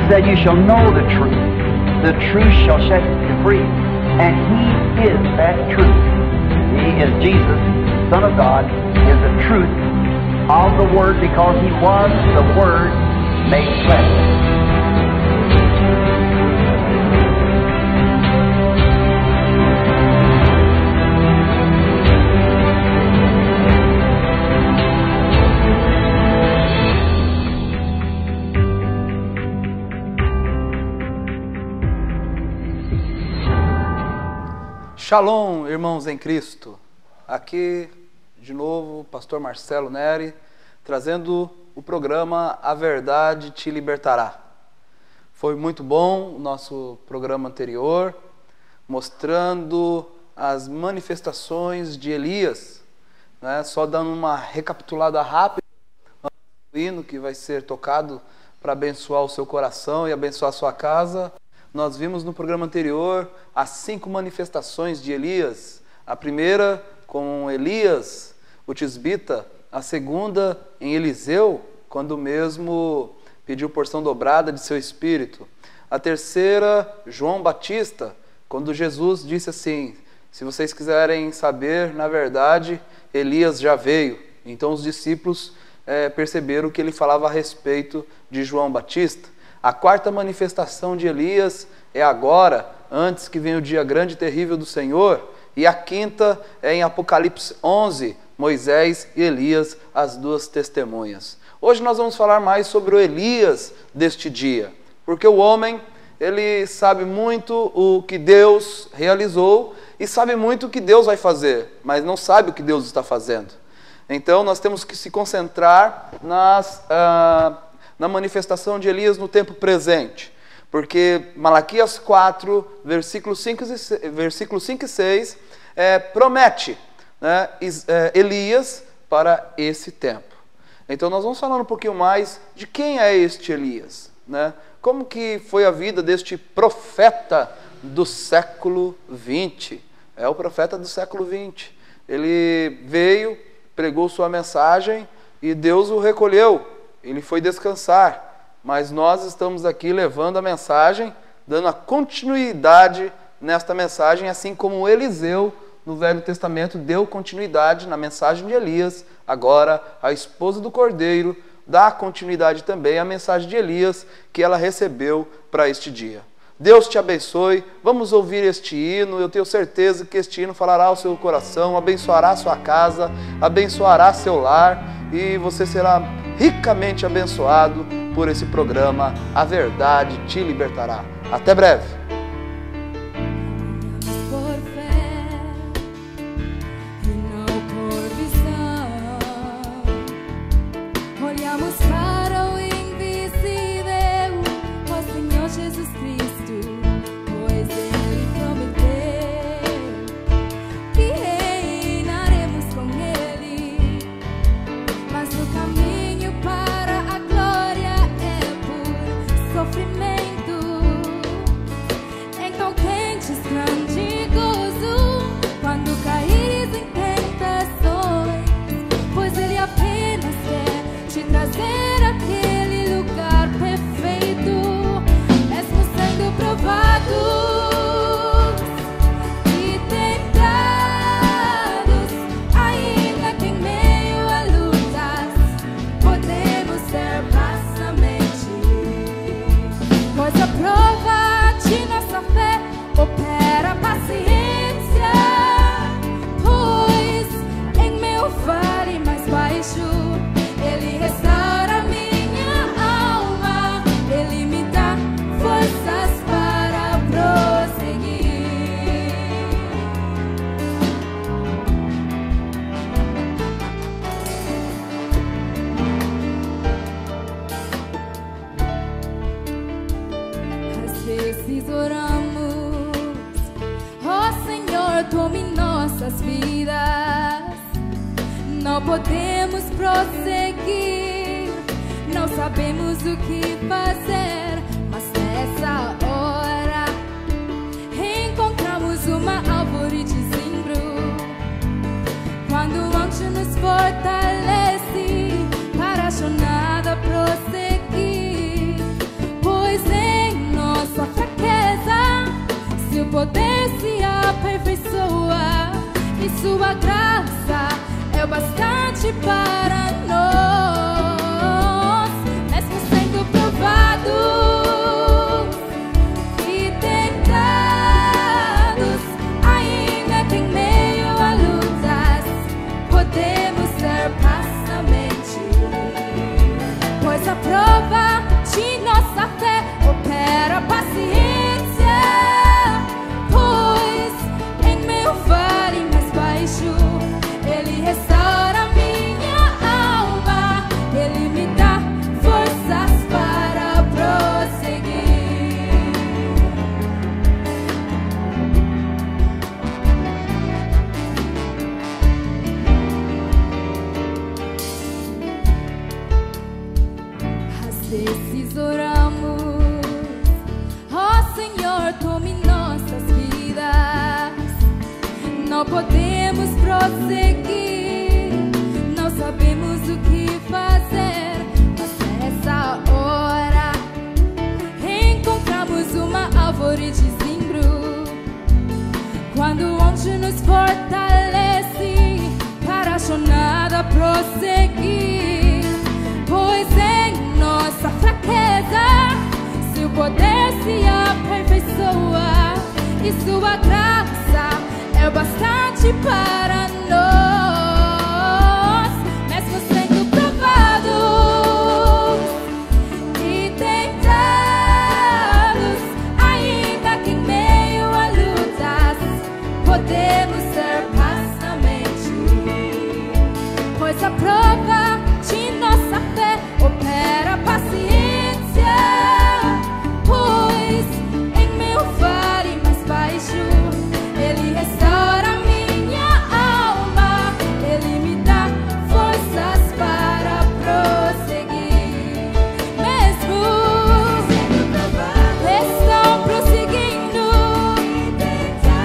that you shall know the truth. The truth shall set you free. And He is that truth. He is Jesus, Son of God, is the truth of the Word, because He was the Word made flesh. Shalom, irmãos em Cristo. Aqui, de novo, pastor Marcelo Neri, trazendo o programa A Verdade Te Libertará. Foi muito bom o nosso programa anterior, mostrando as manifestações de Elias, né? Só dando uma recapitulada rápida, o hino que vai ser tocado para abençoar o seu coração e abençoar a sua casa. Nós vimos no programa anterior as 5 manifestações de Elias. A primeira com Elias, o tisbita. A segunda em Eliseu, quando mesmo pediu porção dobrada de seu espírito. A terceira, João Batista, quando Jesus disse assim: se vocês quiserem saber, na verdade, Elias já veio. Então os discípulos perceberam que ele falava a respeito de João Batista. A quarta manifestação de Elias é agora, antes que venha o dia grande e terrível do Senhor. E a quinta é em Apocalipse 11, Moisés e Elias, as 2 testemunhas. Hoje nós vamos falar mais sobre o Elias deste dia, porque o homem, ele sabe muito o que Deus realizou e sabe muito o que Deus vai fazer, mas não sabe o que Deus está fazendo. Então nós temos que se concentrar na manifestação de Elias no tempo presente, porque Malaquias 4, versículos 5 e 6, promete, né, Elias para esse tempo. Então nós vamos falar um pouquinho mais de quem é este Elias, né? Como que foi a vida deste profeta do século 20. É o profeta do século 20. Ele veio, pregou sua mensagem e Deus o recolheu. Ele foi descansar, mas nós estamos aqui levando a mensagem, dando a continuidade nesta mensagem, assim como Eliseu, no Velho Testamento, deu continuidade na mensagem de Elias. Agora, a esposa do Cordeiro dá continuidade também à mensagem de Elias, que ela recebeu para este dia. Deus te abençoe. Vamos ouvir este hino. Eu tenho certeza que este hino falará ao seu coração, abençoará a sua casa, abençoará seu lar, e você será ricamente abençoado por esse programa. A Verdade Te Libertará. Até breve. Não podemos prosseguir, não sabemos o que fazer, mas nessa hora encontramos uma árvore de zimbro. Quando o anjo nos fortalece para a jornada prosseguir, pois sua graça é o bastante para nós, mesmo sendo provados e tentados, ainda que em meio a lutas podemos ser passamente, pois a prova de nossa fé opera paciência, pois em meu vale mais baixo Ele restaura minha alma, Ele me dá forças para prosseguir. Às vezes oramos, ó Senhor, tome nossas vidas. Não podemos prosseguir, não sabemos o que fazer, mas nessa hora encontramos uma árvore de zimbro, quando o anjo nos fortalece para a jornada prosseguir, pois em nossa fraqueza seu poder se aperfeiçoa e sua graça é o bastante para nós, mesmo sendo provados e tentados, ainda que em meio a lutas podemos ser passamente, pois a prova de nossa fé opera paciência, pois em meu vale mais baixo Ele restaura minha alma, Ele me dá forças para prosseguir. Mesmo estão prosseguindo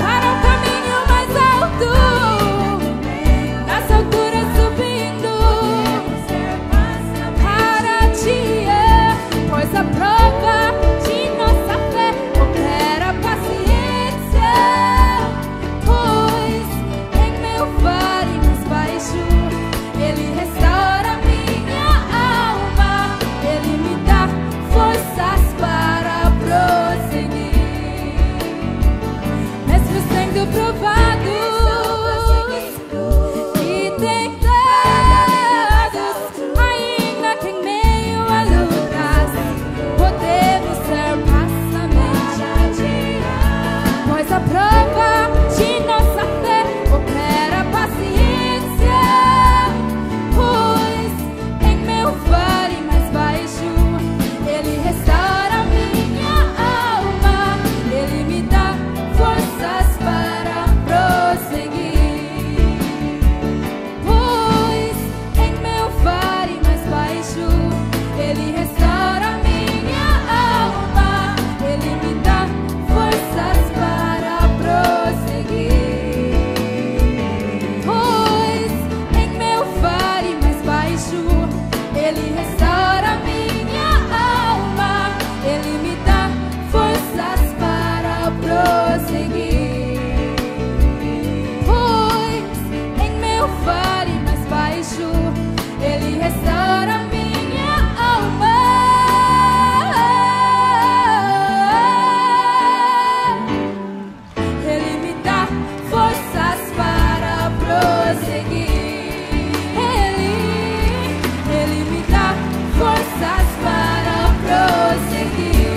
para um caminho mais alto, nas alturas subindo para ti, pois a prova de nossa fé opera paciência, pois em meu vale mais baixo Ele restaura minha alma, Ele me dá forças para prosseguir, mesmo sendo provados e tentados, ainda que em meio a lutas podemos ser passamente, pois a prova de nossa fé opera paciência, pois em meu vale mais baixo Ele restaura minha alma, Ele me dá forças para prosseguir, pois em meu vale mais baixo Ele restaura minha alma, Ele me dá forças para prosseguir, pois em meu vale mais baixo Ele restaura minha alma, Ele me dá forças para prosseguir, pois em meu vale mais baixo Ele restaura minha alma, Ele me dá forças para prosseguir, Ele me dá forças para prosseguir,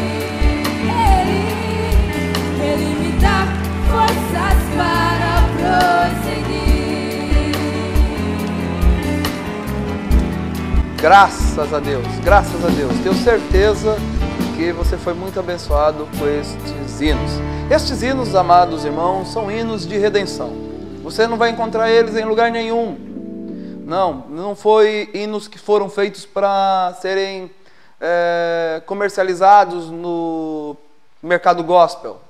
Ele me dá forças para prosseguir. Graças a Deus, graças a Deus. Tenho certeza que você foi muito abençoado com estes hinos. Estes hinos, amados irmãos, são hinos de redenção. Você não vai encontrar eles em lugar nenhum. Não foi hinos que foram feitos para serem comercializados no mercado gospel,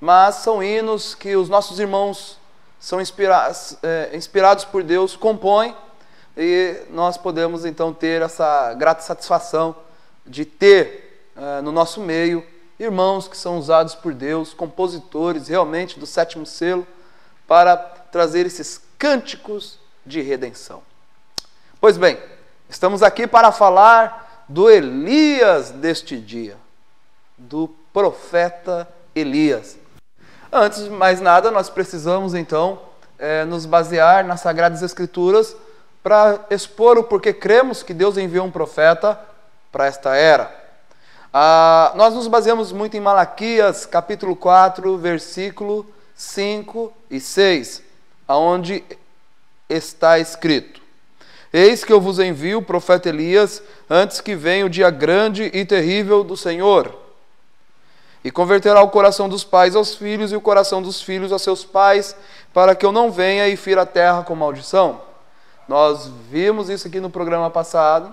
mas são hinos que os nossos irmãos são inspirados por Deus, compõem, e nós podemos então ter essa grata satisfação de ter no nosso meio irmãos que são usados por Deus, compositores realmente do sétimo selo, para trazer esses cânticos de redenção. Pois bem, estamos aqui para falar do Elias deste dia, do profeta Elias. Antes de mais nada, nós precisamos então nos basear nas Sagradas Escrituras para expor o porquê cremos que Deus enviou um profeta para esta era. Nós nos baseamos muito em Malaquias, capítulo 4, versículo 5 e 6, onde está escrito: Eis que eu vos envio o profeta Elias, antes que venha o dia grande e terrível do Senhor, e converterá o coração dos pais aos filhos e o coração dos filhos a seus pais, para que eu não venha e fira a terra com maldição. Nós vimos isso aqui no programa passado,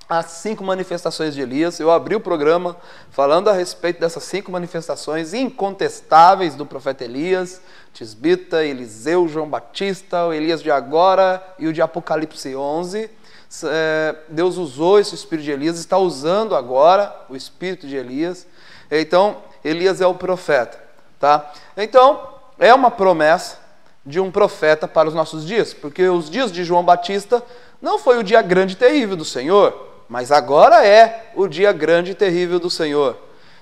as 5 manifestações de Elias. Eu abri o programa falando a respeito dessas 5 manifestações incontestáveis do profeta Elias: Tisbita, Eliseu, João Batista, o Elias de agora e o de Apocalipse 11. Deus usou esse espírito de Elias, está usando agora o espírito de Elias. Então, Elias é o profeta, tá? Então, é uma promessa de um profeta para os nossos dias, porque os dias de João Batista não foi o dia grande e terrível do Senhor, mas agora é o dia grande e terrível do Senhor.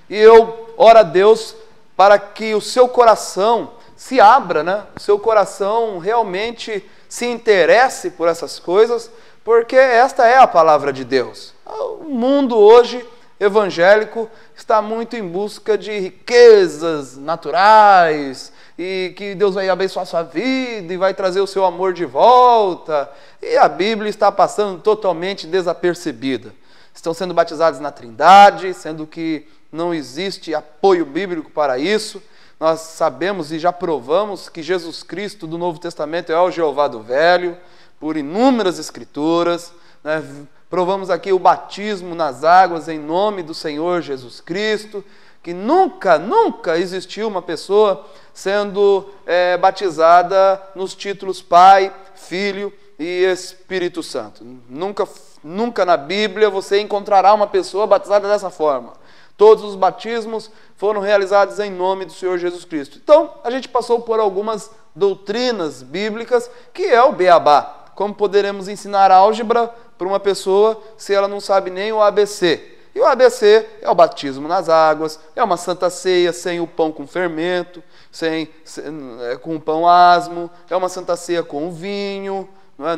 E eu oro a Deus para que o seu coração se abra, né? O seu coração realmente se interesse por essas coisas, porque esta é a palavra de Deus. O mundo hoje evangélico está muito em busca de riquezas naturais, e que Deus vai abençoar a sua vida e vai trazer o seu amor de volta. E a Bíblia está passando totalmente desapercebida. Estão sendo batizados na Trindade, sendo que não existe apoio bíblico para isso. Nós sabemos e já provamos que Jesus Cristo do Novo Testamento é o Jeová do Velho, por inúmeras escrituras, né? Provamos aqui o batismo nas águas em nome do Senhor Jesus Cristo, que nunca existiu uma pessoa sendo batizada nos títulos Pai, Filho e Espírito Santo. Nunca na Bíblia você encontrará uma pessoa batizada dessa forma. Todos os batismos foram realizados em nome do Senhor Jesus Cristo. Então, a gente passou por algumas doutrinas bíblicas, que é o beabá. Como poderemos ensinar álgebra para uma pessoa se ela não sabe nem o ABC? E o ABC é o batismo nas águas, é uma santa ceia sem o pão com fermento, com o pão asmo, é uma santa ceia com o vinho,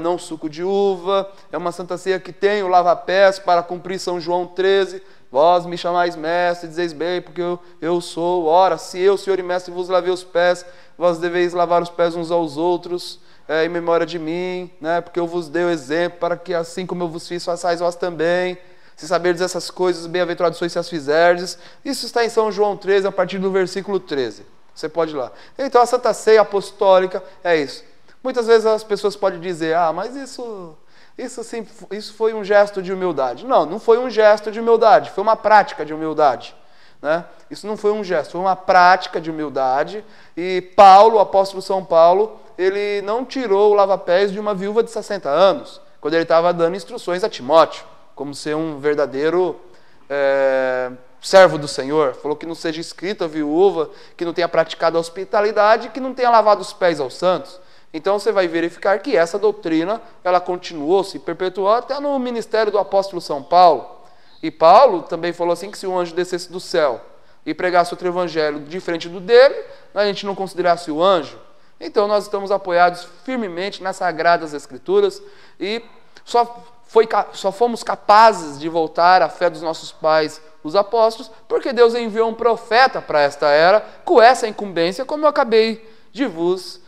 não suco de uva, é uma santa ceia que tem o lava-pés para cumprir São João 13, vós me chamais mestre, dizeis bem, porque eu sou. Ora, se eu, Senhor e mestre, vos lavei os pés, vós deveis lavar os pés uns aos outros, em memória de mim, né? Porque eu vos dei o exemplo, para que assim como eu vos fiz, façais vós também. Se saberdes essas coisas, bem-aventurados sois se as fizerdes. Isso está em São João 13, a partir do versículo 13. Você pode ir lá. Então, a Santa Ceia Apostólica é isso. Muitas vezes as pessoas podem dizer: mas isso foi um gesto de humildade. Não foi um gesto de humildade, foi uma prática de humildade, né? Isso não foi um gesto, foi uma prática de humildade. E Paulo, o apóstolo São Paulo, ele não tirou o lava-pés de uma viúva de 60 anos, quando ele estava dando instruções a Timóteo, como ser um verdadeiro servo do Senhor. Falou que não seja escrita a viúva, que não tenha praticado a hospitalidade, que não tenha lavado os pés aos santos. Então você vai verificar que essa doutrina, ela continuou, se perpetuou até no ministério do apóstolo São Paulo. E Paulo também falou assim, que se um anjo descesse do céu e pregasse outro evangelho diferente do dele, a gente não considerasse o anjo. Então nós estamos apoiados firmemente nas Sagradas Escrituras e só fomos capazes de voltar à fé dos nossos pais, os apóstolos, porque Deus enviou um profeta para esta era, com essa incumbência, como eu acabei de vos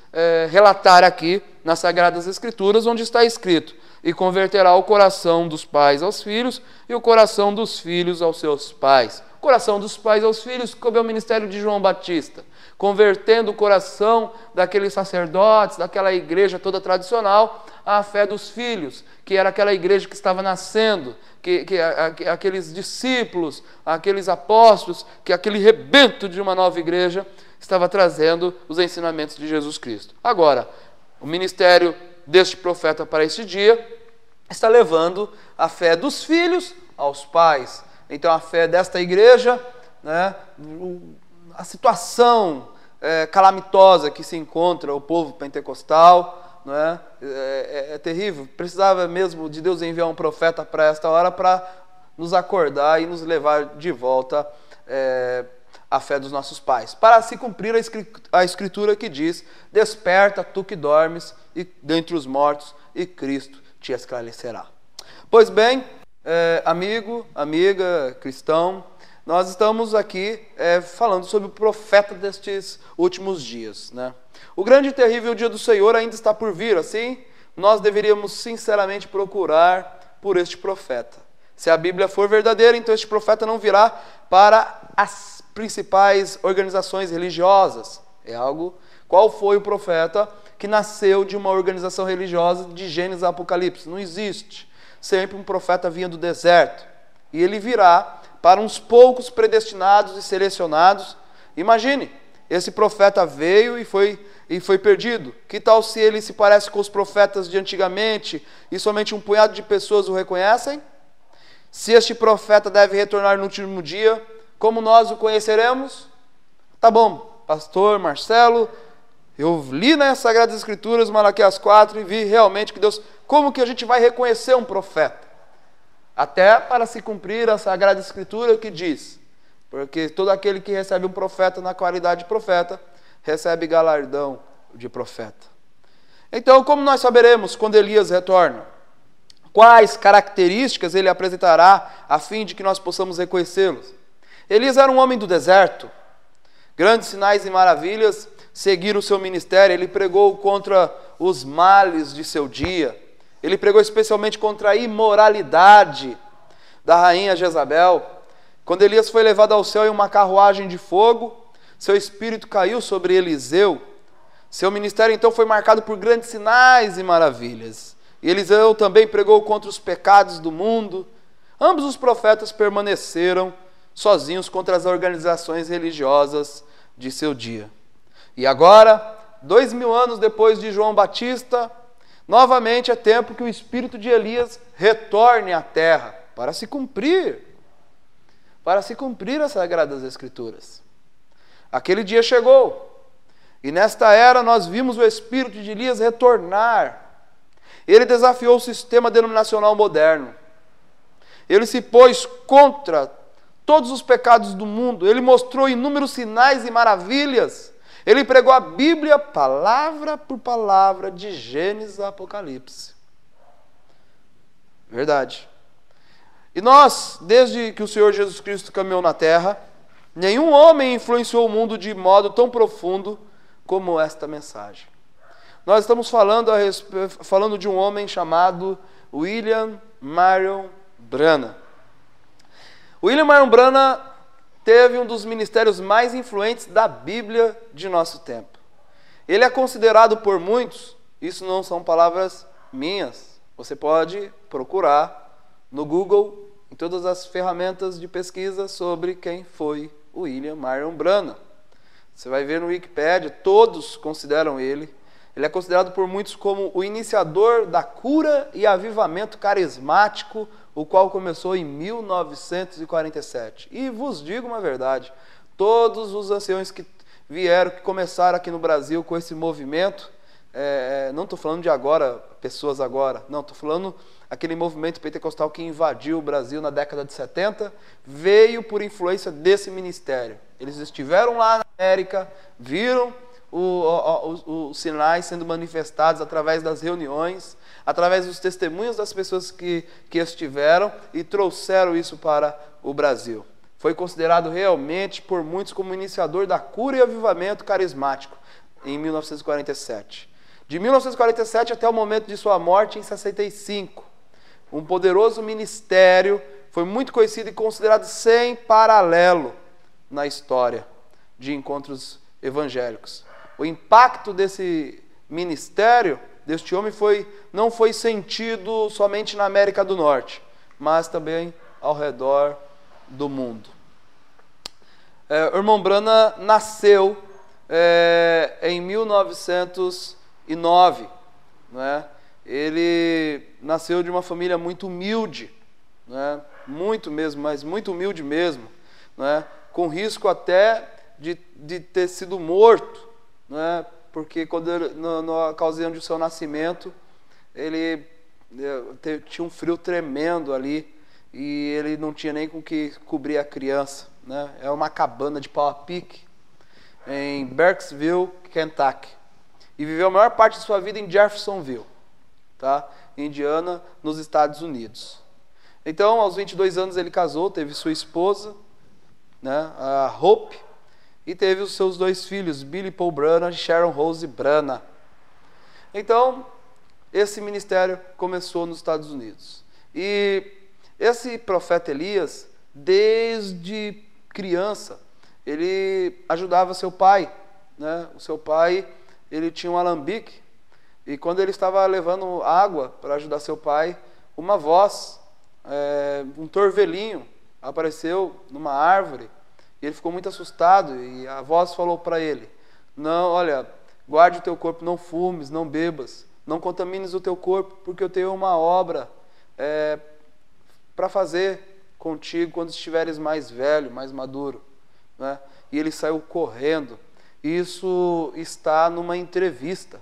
relatar aqui nas Sagradas Escrituras, onde está escrito: e converterá o coração dos pais aos filhos e o coração dos filhos aos seus pais. O coração dos pais aos filhos, como é o ministério de João Batista, convertendo o coração daqueles sacerdotes, daquela igreja toda tradicional, à fé dos filhos, que era aquela igreja que estava nascendo, que aqueles discípulos, aqueles apóstolos, que aquele rebento de uma nova igreja estava trazendo os ensinamentos de Jesus Cristo. Agora, o ministério deste profeta para este dia está levando a fé dos filhos aos pais. Então, a fé desta igreja, né, a situação calamitosa que se encontra o povo pentecostal, não é? É terrível. Precisava mesmo de Deus enviar um profeta para esta hora para nos acordar e nos levar de volta à fé dos nossos pais. Para se cumprir a escritura que diz: desperta, tu que dormes, e dentre os mortos, e Cristo te esclarecerá. Pois bem, amigo, amiga, cristão, nós estamos aqui falando sobre o profeta destes últimos dias, né? O grande e terrível dia do Senhor ainda está por vir, assim, nós deveríamos sinceramente procurar por este profeta. Se a Bíblia for verdadeira, então este profeta não virá para as principais organizações religiosas. Qual foi o profeta que nasceu de uma organização religiosa de Gênesis a Apocalipse? Não existe. Sempre um profeta vinha do deserto. E ele virá para uns poucos predestinados e selecionados. Imagine, esse profeta veio e foi perdido. Que tal se ele se parece com os profetas de antigamente e somente um punhado de pessoas o reconhecem? Se este profeta deve retornar no último dia, como nós o conheceremos? Tá bom, pastor Marcelo, eu li nas Sagradas Escrituras, Malaquias 4, e vi realmente que Deus... Como que a gente vai reconhecer um profeta? Até para se cumprir a Sagrada Escritura que diz, porque todo aquele que recebe um profeta na qualidade de profeta, recebe galardão de profeta. Então, como nós saberemos quando Elias retorna? Quais características ele apresentará a fim de que nós possamos reconhecê-los? Elias era um homem do deserto. Grandes sinais e maravilhas seguiram o seu ministério. Ele pregou contra os males de seu dia. Ele pregou especialmente contra a imoralidade da rainha Jezabel. Quando Elias foi levado ao céu em uma carruagem de fogo, seu espírito caiu sobre Eliseu. Seu ministério então foi marcado por grandes sinais e maravilhas. E Eliseu também pregou contra os pecados do mundo. Ambos os profetas permaneceram sozinhos contra as organizações religiosas de seu dia. E agora, 2000 anos depois de João Batista, novamente é tempo que o espírito de Elias retorne à terra para se cumprir as Sagradas Escrituras. Aquele dia chegou, e nesta era nós vimos o espírito de Elias retornar. Ele desafiou o sistema denominacional moderno. Ele se pôs contra todos os pecados do mundo. Ele mostrou inúmeros sinais e maravilhas. Ele pregou a Bíblia palavra por palavra, de Gênesis a Apocalipse. Verdade. E nós, desde que o Senhor Jesus Cristo caminhou na terra, nenhum homem influenciou o mundo de modo tão profundo como esta mensagem. Nós estamos falando de um homem chamado William Marion Branham. William Marion Branham teve um dos ministérios mais influentes da Bíblia de nosso tempo. Ele é considerado por muitos, isso não são palavras minhas, você pode procurar no Google, em todas as ferramentas de pesquisa sobre quem foi William Marion Branham. Você vai ver no Wikipedia, todos consideram ele. Ele é considerado por muitos como o iniciador da cura e avivamento carismático, o qual começou em 1947. E vos digo uma verdade, todos os anciões que vieram, que começaram aqui no Brasil com esse movimento, não estou falando de agora, pessoas agora, não, estou falando aquele movimento pentecostal que invadiu o Brasil na década de 70, veio por influência desse ministério. Eles estiveram lá na América, viram os sinais sendo manifestados através das reuniões, através dos testemunhos das pessoas que estiveram e trouxeram isso para o Brasil. Foi considerado realmente por muitos como iniciador da cura e avivamento carismático em 1947. De 1947 até o momento de sua morte em 65, um poderoso ministério foi muito conhecido e considerado sem paralelo na história de encontros evangélicos. O impacto desse ministério, deste homem, não foi sentido somente na América do Norte, mas também ao redor do mundo. O irmão Branham nasceu em 1909. Né? Ele nasceu de uma família muito humilde, né? Muito mesmo, mas muito humilde mesmo, né? Com risco até de ter sido morto, né, Porque na ocasião do seu nascimento, ele tinha um frio tremendo ali e ele não tinha nem com que cobrir a criança, né? É uma cabana de pau a pique em Burkesville, Kentucky. E viveu a maior parte de sua vida em Jeffersonville, tá? Indiana, nos Estados Unidos. Então, aos 22 anos ele casou, teve sua esposa, né, a Hope, e teve os seus 2 filhos, Billy Paul Branham e Sharon Rose Branham. Então, esse ministério começou nos Estados Unidos. E esse profeta Elias, desde criança, ele ajudava seu pai, né? O seu pai, ele tinha um alambique, e quando ele estava levando água para ajudar seu pai, uma voz, um torvelinho, apareceu numa árvore, e ele ficou muito assustado, e a voz falou para ele: não, olha, guarde o teu corpo, não fumes, não bebas, não contamines o teu corpo, porque eu tenho uma obra para fazer contigo quando estiveres mais velho, mais maduro, né? E ele saiu correndo. Isso está numa entrevista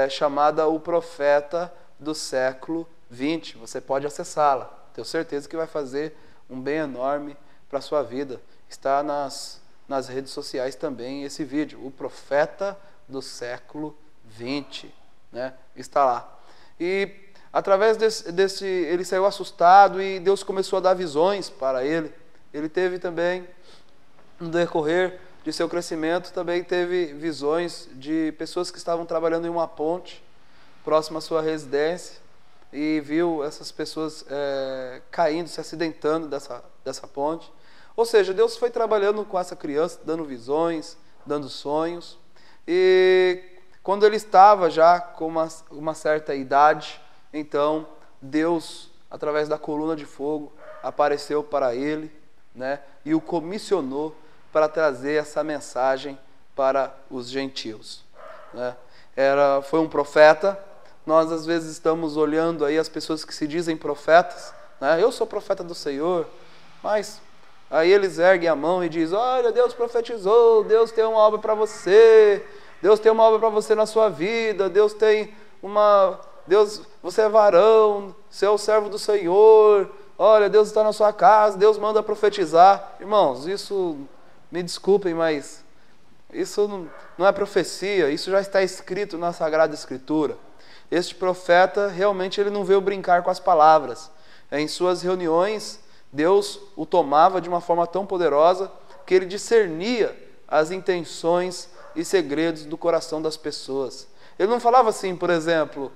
chamada O Profeta do Século XX. Você pode acessá-la. Tenho certeza que vai fazer um bem enorme para a sua vida. Está nas redes sociais também esse vídeo. O Profeta do Século XX, né? Está lá. E através desse ele saiu assustado e Deus começou a dar visões para ele. Ele teve também, no decorrer de seu crescimento, também teve visões de pessoas que estavam trabalhando em uma ponte próxima à sua residência e viu essas pessoas caindo, se acidentando dessa ponte. Ou seja, Deus foi trabalhando com essa criança, dando visões, dando sonhos. E quando ele estava já com uma certa idade, então Deus, através da coluna de fogo, apareceu para ele, né, e o comissionou para trazer essa mensagem para os gentios, né? Foi um profeta. Nós às vezes estamos olhando aí as pessoas que se dizem profetas, né? Eu sou profeta do Senhor, mas aí eles erguem a mão e dizem: olha, Deus profetizou, Deus tem uma obra para você, Deus tem uma obra para você na sua vida, Deus, você é varão, você é o servo do Senhor, olha, Deus está na sua casa, Deus manda profetizar. Irmãos, isso, me desculpem, mas isso não é profecia, isso já está escrito na Sagrada Escritura. Este profeta, realmente, ele não veio brincar com as palavras. Em suas reuniões, Deus o tomava de uma forma tão poderosa que ele discernia as intenções e segredos do coração das pessoas. Ele não falava assim, por exemplo,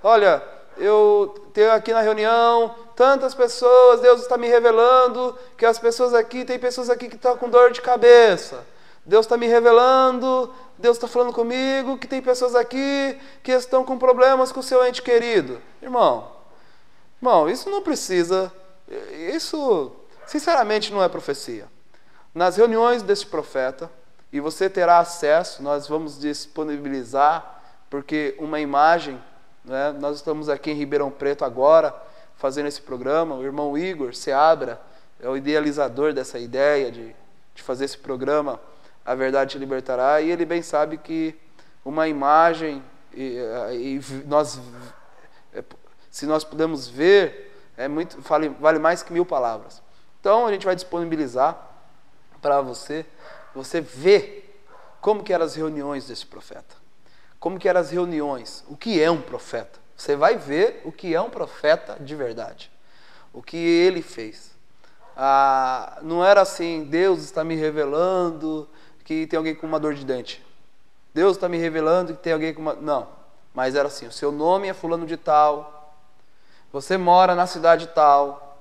olha, eu tenho aqui na reunião tantas pessoas, Deus está me revelando que as pessoas aqui, tem pessoas aqui que estão com dor de cabeça. Deus está me revelando, Deus está falando comigo que tem pessoas aqui que estão com problemas com o seu ente querido. Irmão, isso não precisa, isso sinceramente não é profecia. Nas reuniões desse profeta, e você terá acesso, nós vamos disponibilizar, porque uma imagem, né, nós estamos aqui em Ribeirão Preto agora, fazendo esse programa. O irmão Igor Seabra é o idealizador dessa ideia de fazer esse programa, A Verdade Te Libertará, e ele bem sabe que uma imagem, se nós pudermos ver, vale mais que 1000 palavras. Então a gente vai disponibilizar para você ver como que eram as reuniões desse profeta. Como que eram as reuniões, o que é um profeta. Você vai ver o que é um profeta de verdade, o que ele fez. Não era assim: Deus está me revelando que tem alguém com uma dor de dente, Deus está me revelando que tem alguém com uma... Não, mas era assim: o seu nome é fulano de tal, você mora na cidade tal,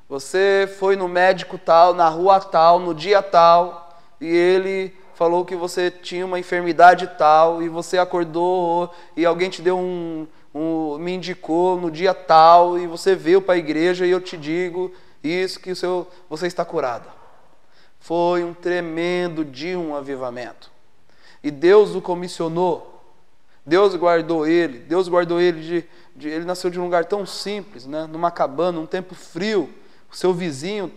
você foi no médico tal, na rua tal, no dia tal, e ele falou que você tinha uma enfermidade tal, e você acordou e alguém te deu me indicou no dia tal, e você veio para a igreja e eu te digo isso, que você está curada. Foi um tremendo dia, um avivamento. E Deus o comissionou, Deus guardou ele, ele nasceu de um lugar tão simples, né? Numa cabana, num tempo frio. O seu vizinho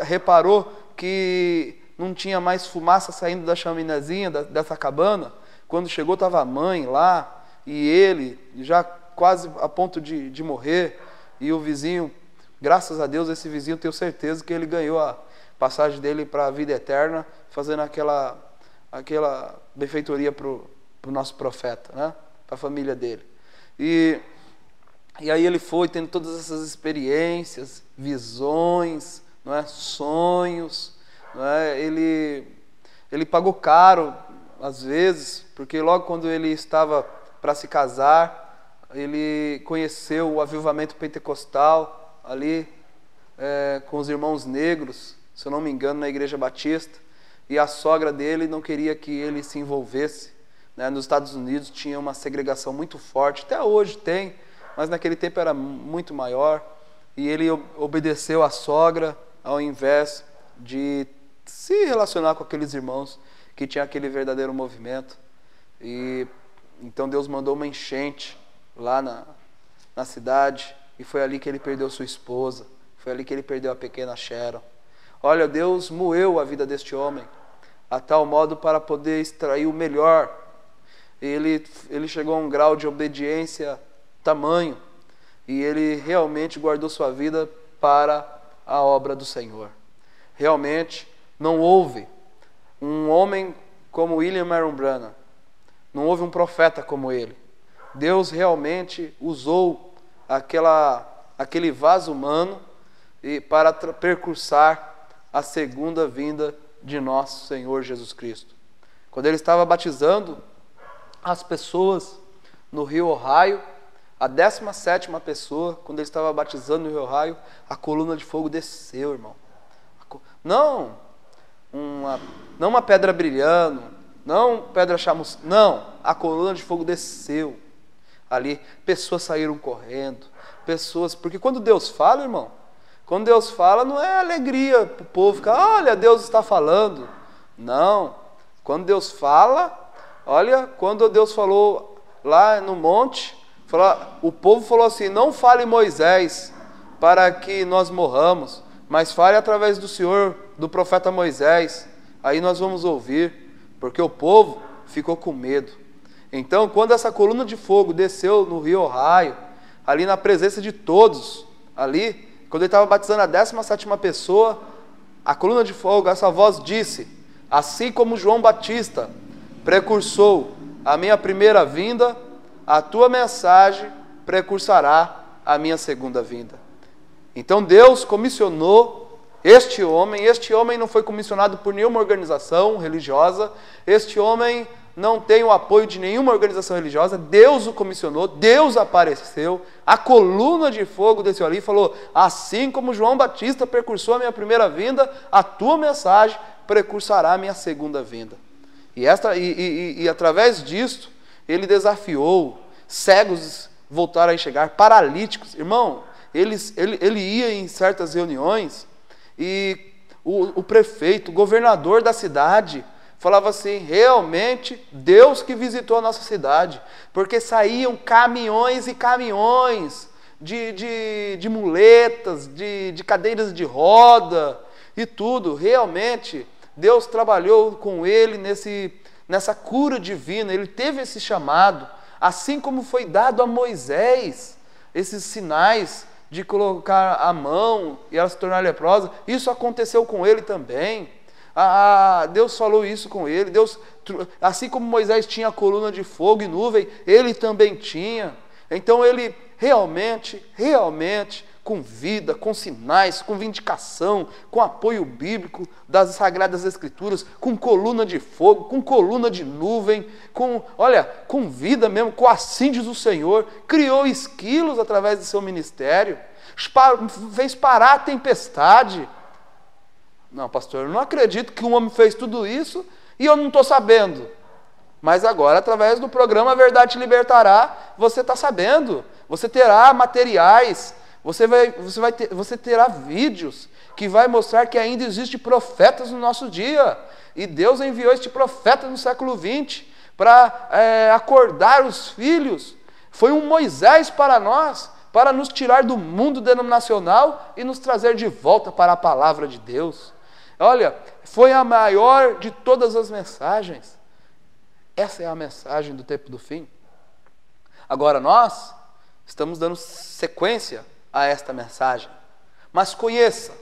reparou que não tinha mais fumaça saindo da chaminézinha dessa cabana. Quando chegou, estava a mãe lá, e ele já quase a ponto de morrer, e o vizinho, graças a Deus, esse vizinho, tenho certeza que ele ganhou a passagem dele para a vida eterna, fazendo aquela benfeitoria para o nosso profeta, né? Para a família dele. E aí ele foi tendo todas essas experiências, visões, não é? Sonhos, não é? Ele pagou caro, às vezes, porque logo quando ele estava para se casar, ele conheceu o avivamento pentecostal ali, com os irmãos negros, se eu não me engano, na Igreja Batista, e a sogra dele não queria que ele se envolvesse, né? Nos Estados Unidos tinha uma segregação muito forte, até hoje tem, mas naquele tempo era muito maior, e ele obedeceu à sogra ao invés de se relacionar com aqueles irmãos que tinham aquele verdadeiro movimento. E então Deus mandou uma enchente lá na cidade, e foi ali que ele perdeu sua esposa, foi ali que ele perdeu a pequena Sharon. Olha, Deus moeu a vida deste homem, a tal modo para poder extrair o melhor. Ele chegou a um grau de obediência tamanho, e ele realmente guardou sua vida para a obra do Senhor. Realmente não houve um homem como William Marion Branham, não houve um profeta como ele. Deus realmente usou aquele vaso humano para percursar a segunda vinda de nosso Senhor Jesus Cristo. Quando ele estava batizando as pessoas no Rio Ohio, a 17ª pessoa, quando ele estava batizando no Rio Ohio, a coluna de fogo desceu, irmão. Não uma pedra brilhando, não pedra chamuscada, não, a coluna de fogo desceu. Ali, pessoas saíram correndo, porque quando Deus fala, irmão, quando Deus fala, não é alegria para o povo ficar, olha, Deus está falando. Não, quando Deus fala, olha, quando Deus falou lá no monte, o povo falou assim, não fale Moisés para que nós morramos, mas fale através do Senhor, do profeta Moisés, aí nós vamos ouvir, porque o povo ficou com medo. Então, quando essa coluna de fogo desceu no Rio Ohio, ali na presença de todos, ali, quando ele estava batizando a 17ª pessoa, a coluna de fogo, essa voz disse, assim como João Batista precursou a minha primeira vinda, a tua mensagem precursará a minha segunda vinda. Então Deus comissionou este homem não foi comissionado por nenhuma organização religiosa, este homem não tem o apoio de nenhuma organização religiosa, Deus o comissionou, Deus apareceu, a coluna de fogo desceu ali e falou, assim como João Batista precursou a minha primeira vinda, a tua mensagem precursará a minha segunda vinda. E através disto, ele desafiou, cegos voltaram a enxergar, paralíticos, irmão, ele ia em certas reuniões, e o prefeito, o governador da cidade, falava assim, realmente, Deus que visitou a nossa cidade, porque saíam caminhões e caminhões de muletas, de cadeiras de roda e tudo. Realmente, Deus trabalhou com ele nessa cura divina, ele teve esse chamado, assim como foi dado a Moisés, esses sinais de colocar a mão e ela se tornar leprosa, isso aconteceu com ele também. Deus falou isso com ele, assim como Moisés tinha a coluna de fogo e nuvem, ele também tinha. Então ele realmente, com vida, com sinais, com vindicação, com apoio bíblico das Sagradas Escrituras, com coluna de fogo, com coluna de nuvem, com vida mesmo, com assim diz o Senhor, criou esquilos através do seu ministério, fez parar a tempestade. Não, pastor, eu não acredito que um homem fez tudo isso e eu não estou sabendo. Mas agora, através do programa A Verdade Te Libertará, você está sabendo. Você terá materiais, você terá vídeos que vai mostrar que ainda existe profetas no nosso dia. E Deus enviou este profeta no século XX para acordar os filhos. Foi um Moisés para nós, para nos tirar do mundo denominacional e nos trazer de volta para a palavra de Deus. Olha, foi a maior de todas as mensagens. Essa é a mensagem do tempo do fim. Agora nós estamos dando sequência a esta mensagem. Mas conheça,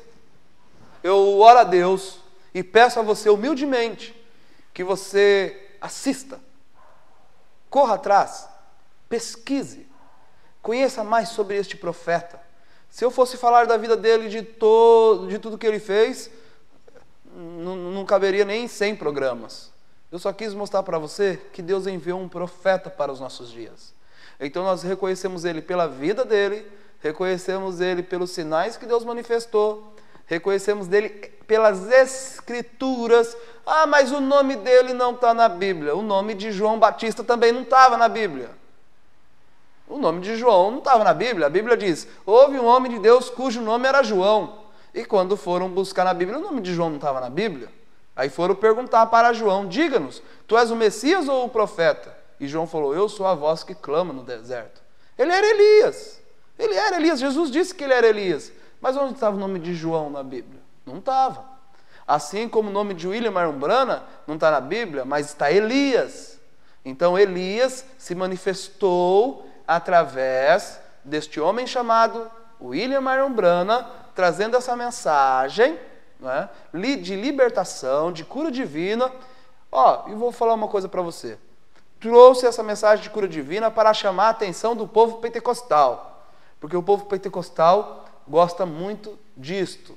eu oro a Deus e peço a você humildemente que você assista, corra atrás, pesquise, conheça mais sobre este profeta. Se eu fosse falar da vida dele, de tudo que ele fez, não caberia nem 100 programas. Eu só quis mostrar para você que Deus enviou um profeta para os nossos dias. Então nós reconhecemos ele pela vida dele, reconhecemos ele pelos sinais que Deus manifestou, reconhecemos dele pelas escrituras. Ah, mas o nome dele não está na Bíblia. O nome de João Batista também não estava na Bíblia. O nome de João não estava na Bíblia. A Bíblia diz, houve um homem de Deus cujo nome era João. E quando foram buscar na Bíblia, o nome de João não estava na Bíblia. Aí foram perguntar para João, diga-nos, tu és o Messias ou o profeta? E João falou, eu sou a voz que clama no deserto. Ele era Elias. Ele era Elias. Jesus disse que ele era Elias. Mas onde estava o nome de João na Bíblia? Não estava. Assim como o nome de William Marion Branham não está na Bíblia, mas está Elias. Então Elias se manifestou através deste homem chamado William Marion Branham, trazendo essa mensagem, né, de libertação, de cura divina. E vou falar uma coisa para você. Trouxe essa mensagem de cura divina para chamar a atenção do povo pentecostal, porque o povo pentecostal gosta muito disto.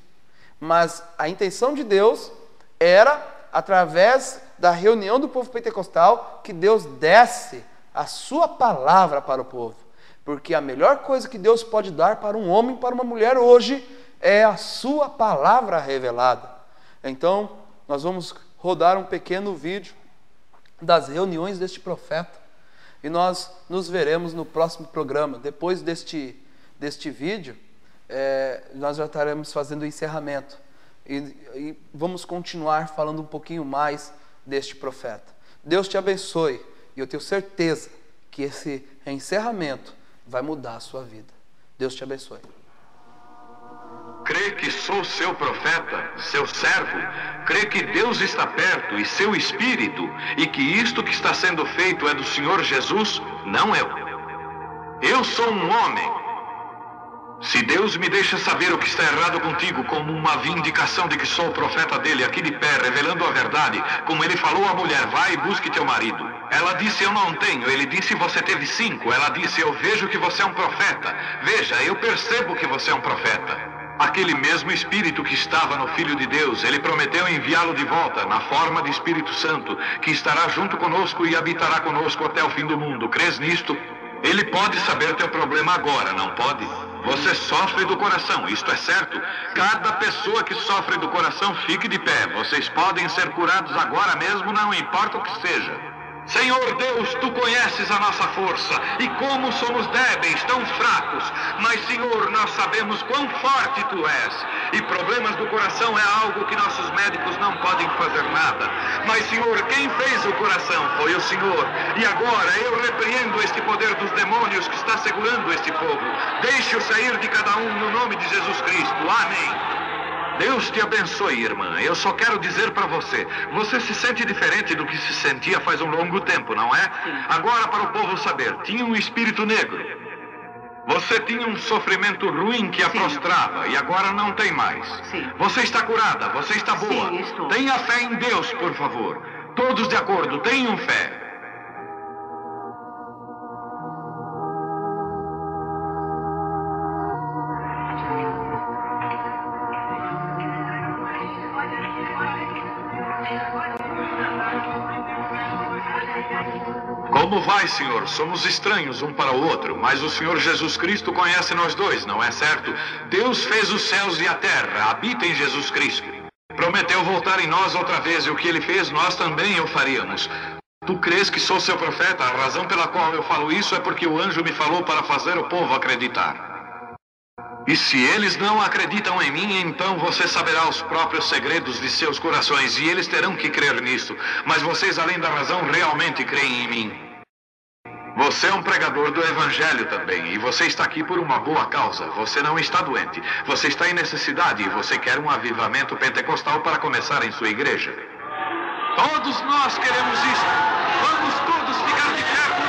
Mas a intenção de Deus era, através da reunião do povo pentecostal, que Deus desse a sua palavra para o povo. Porque a melhor coisa que Deus pode dar para um homem e para uma mulher hoje é a sua palavra revelada. Então, nós vamos rodar um pequeno vídeo das reuniões deste profeta. E nós nos veremos no próximo programa. Depois deste vídeo, nós já estaremos fazendo o encerramento. E vamos continuar falando um pouquinho mais deste profeta. Deus te abençoe. E eu tenho certeza que esse encerramento vai mudar a sua vida. Deus te abençoe. Crê que sou seu profeta, seu servo. Crê que Deus está perto e seu Espírito, e que isto que está sendo feito é do Senhor Jesus, não eu. Eu sou um homem. Se Deus me deixa saber o que está errado contigo como uma vindicação de que sou o profeta dele aqui de pé, revelando a verdade, como ele falou à mulher, vai e busque teu marido. Ela disse, eu não tenho. Ele disse, você teve 5. Ela disse, eu vejo que você é um profeta. Veja, eu percebo que você é um profeta. Aquele mesmo Espírito que estava no Filho de Deus, ele prometeu enviá-lo de volta, na forma de Espírito Santo, que estará junto conosco e habitará conosco até o fim do mundo. Crês nisto? Ele pode saber teu problema agora, não pode? Você sofre do coração, isto é certo? Cada pessoa que sofre do coração, fique de pé. Vocês podem ser curados agora mesmo, não importa o que seja. Senhor Deus, Tu conheces a nossa força e como somos débeis, tão fracos. Mas, Senhor, nós sabemos quão forte Tu és. E problemas do coração é algo que nossos médicos não podem fazer nada. Mas, Senhor, quem fez o coração foi o Senhor. E agora eu repreendo este poder dos demônios que está segurando este povo. Deixe-o sair de cada um no nome de Jesus Cristo. Amém. Deus te abençoe, irmã. Eu só quero dizer para você, você se sente diferente do que se sentia faz um longo tempo, não é? Sim. Agora, para o povo saber, tinha um espírito negro. Você tinha um sofrimento ruim que a prostrava e agora não tem mais. Sim. Você está curada, você está boa. Sim, estou. Tenha fé em Deus, por favor. Todos de acordo, tenham fé. Como vai, Senhor? Somos estranhos um para o outro, mas o Senhor Jesus Cristo conhece nós dois, não é certo? Deus fez os céus e a terra, habita em Jesus Cristo. Prometeu voltar em nós outra vez, e o que Ele fez, nós também o faríamos. Tu crês que sou seu profeta? A razão pela qual eu falo isso é porque o anjo me falou para fazer o povo acreditar. E se eles não acreditam em mim, então você saberá os próprios segredos de seus corações, e eles terão que crer nisso. Mas vocês, além da razão, realmente creem em mim. Você é um pregador do Evangelho também, e você está aqui por uma boa causa. Você não está doente. Você está em necessidade e você quer um avivamento pentecostal para começar em sua igreja. Todos nós queremos isso. Vamos todos ficar de pé.